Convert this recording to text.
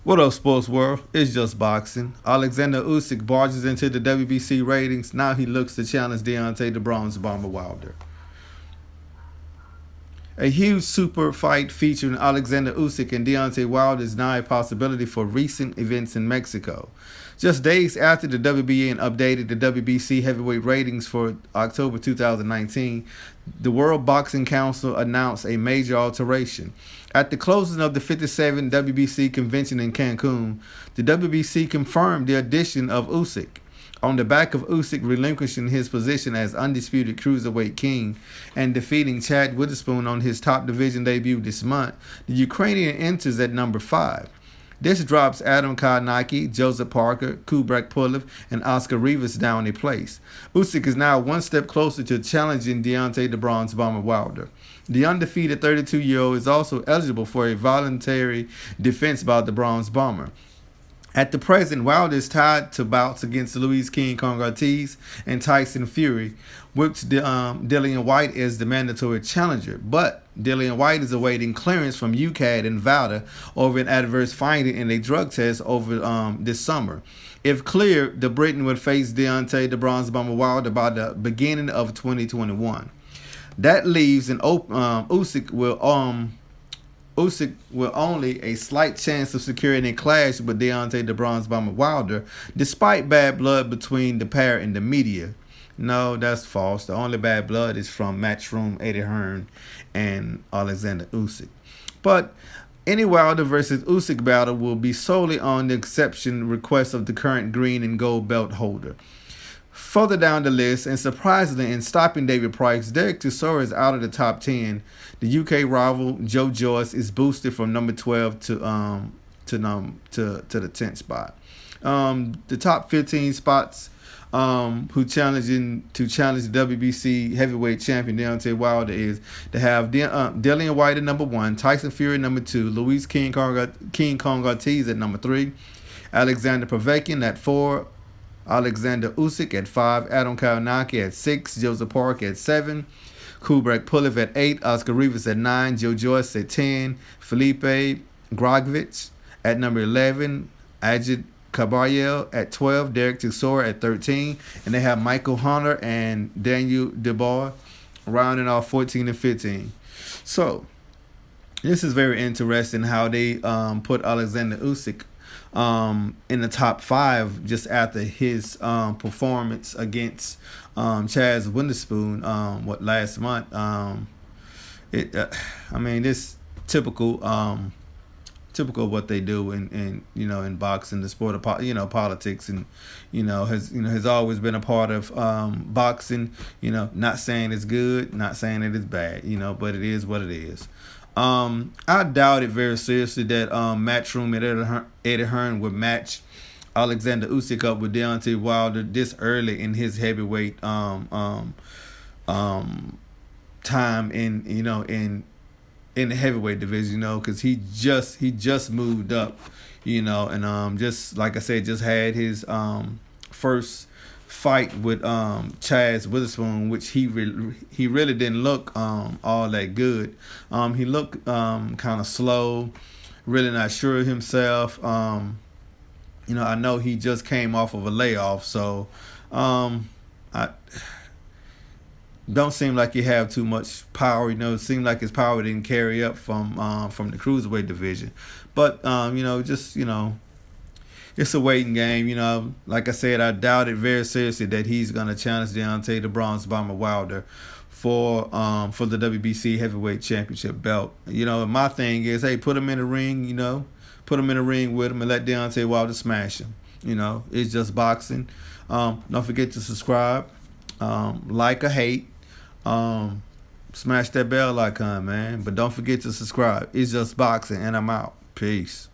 What up, sports world? It's just boxing. Alexander Usyk barges into the WBC ratings. Now he looks to challenge Deontay the Bronze Bomber Wilder. A huge super fight featuring Alexander Usyk and Deontay Wilder is now a possibility for recent events in Mexico. Just days after the WBN updated the WBC heavyweight ratings for October 2019, the World Boxing Council announced a major alteration. At the closing of the 57th WBC convention in Cancun, the WBC confirmed the addition of Usyk. On the back of Usyk relinquishing his position as undisputed cruiserweight king and defeating Chad Witherspoon on his top division debut this month, the Ukrainian enters at number 5. This drops Adam Kownacki, Joseph Parker, Kubrat Pulev, and Oscar Rivas down a place. Usyk is now one step closer to challenging Deontay the Bronze Bomber Wilder. The undefeated 32-year-old is also eligible for a voluntary defense by the Bronze Bomber. At the present, Wilder is tied to bouts against Luis King Kong Ortiz and Tyson Fury, which Dillian Whyte is the mandatory challenger. But Dillian Whyte is awaiting clearance from UCAD and VADA over an adverse finding in a drug test over this summer. If cleared, the Briton would face Deontay the Bronze Bomber Wilder by the beginning of 2021. That leaves Usyk will only a slight chance of securing a clash with Deontay the Bronze Bomber Wilder, despite bad blood between the pair and the media. No, that's false. The only bad blood is from Matchroom Eddie Hearn and Alexander Usyk. But any Wilder versus Usyk battle will be solely on the exception request of the current green and gold belt holder. Further down the list, and surprisingly in stopping David Price, Derek Chisora is out of the top 10. The UK rival Joe Joyce is boosted from number 12 to the 10th spot. The top 15 spots who challenge the WBC heavyweight champion Deontay Wilder is to have Dillian Whyte at number 1, Tyson Fury at number 2, Luis King Kong Ortiz at number 3, Alexander Povetkin at 4, Alexander Usyk at 5, Adam Kownacki at 6, Joseph Parker at 7, Kubrat Pulev at 8, Oscar Rivas at 9, Joe Joyce at 10, Felipe Grogovich at number 11, Ajit Caballero at 12, Derek Chisora at 13, and they have Michael Hunter and Daniel Dubois rounding off 14 and 15. So this is very interesting how they put Alexander Usyk in the top 5 just after his performance against Chaz Witherspoon last month. This typical what they do in boxing, the sport of politics, and has always been a part of boxing. Not saying it's good, not saying it is bad, but it is what it is. I doubt it very seriously that Matchroom and Eddie Hearn would match Alexander Usyk up with Deontay Wilder this early in his heavyweight time in the heavyweight division, because he just moved up, and just like I said, just had his first fight with Chaz Witherspoon, which he really didn't look all that good. He looked kind of slow, really not sure of himself. I know he just came off of a layoff, so I don't seem like he have too much power. It seemed like his power didn't carry up from the cruiserweight division. But it's a waiting game. Like I said, I doubt it very seriously that he's gonna challenge Deontay the Bronze Bomber Wilder for the WBC heavyweight championship belt. And my thing is, hey, put him in the ring. Put him in the ring with him and let Deontay Wilder smash him. It's just boxing. Don't forget to subscribe, like or hate, smash that bell icon, man. But don't forget to subscribe. It's just boxing, and I'm out. Peace.